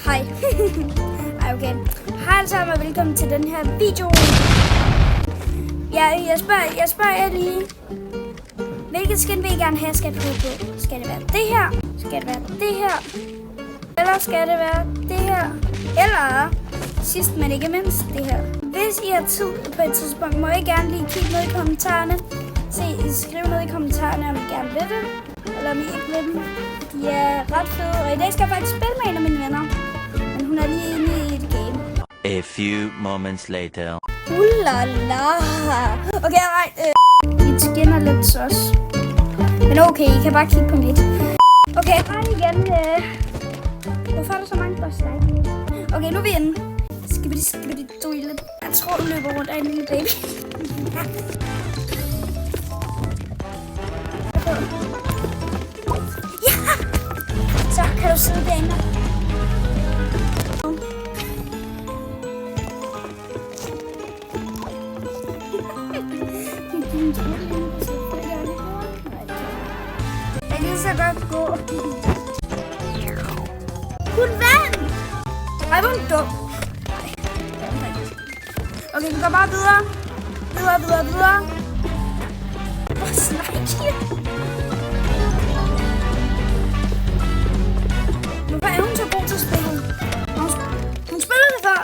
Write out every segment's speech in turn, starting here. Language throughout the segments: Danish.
Hej. Okay. Hej alle sammen og velkommen til den her video. Jeg spørger jer lige. Hvilket skin vil I gerne have, skal prøve på? Skal det være det her? Skal det være det her? Eller skal det være det her? Eller sidst men ikke mindst det her. Hvis I har tid på et tidspunkt, må I gerne lige kigge ned i kommentarerne. Skriv ned i kommentarerne, om I gerne vil det, eller om I ikke vil dem. De er ret fede, og i dag skal jeg faktisk spille med en af mine venner. Men hun er lige inde i et game. A few moments later. Ulala. Okay, I skinner lidt sos. Men okay, I kan bare kigge på mit. Okay, hej igen. Hvorfor er der så mange boss like? Okay, nu er vi inde. Skibidi duille. Jeg tror, du løber rundt af en lille baby. Ja! Så kan du sidde derinde. Jeg kan så godt gå. Kun vand! Ej, hvor er hun dum. Okay, vi går bare videre. Videre. Hvor snakker. Hvorfor er hun så god til at spille? Hun spiller det før.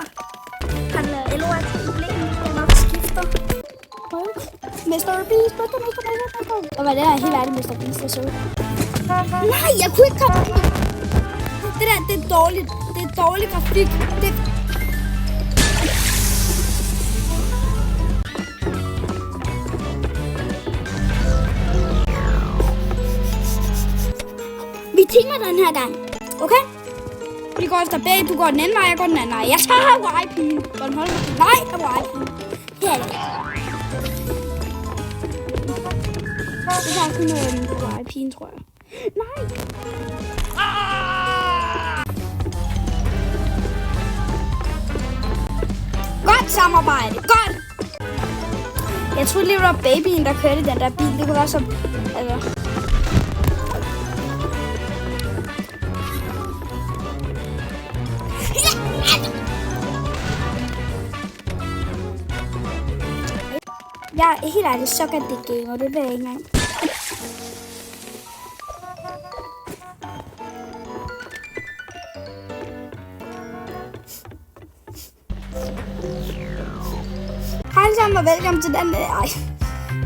Han er LOR problem, jeg nok skifter. Mr. Beast. Og hvad det er helt ærligt, Mr. Beast er så. Nej, jeg kunne ikke komme. Det der, det er dårligt. Det er dårlig grafik. Vi teamer den her gang. Okay? Vi går efter bag. Du går den anden vej, jeg går den anden vej. Jeg tager Hawaii-pigen. Nej, Hawaii-pigen. Her er det. Det er kun Hawaii-pigen, tror jeg. Nej! Godt samarbejde. Godt! Jeg troede lige, det var babyen, der kørte i den der bil. Det kunne være så... Altså... Jeg er helt ærligt så godt det game, og det ved jeg ikke engang. Hej alle sammen og velkommen til den.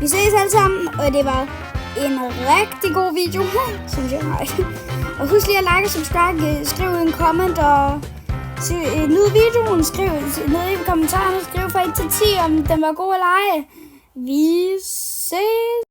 Vi ses alle sammen, og det var en rigtig god video, synes jeg. Og husk lige at like og subscribe, skriv en comment og nyd videoen, skriv ned i kommentarerne, skriv fra 1 til 10, om den var god eller ej. Vi ses.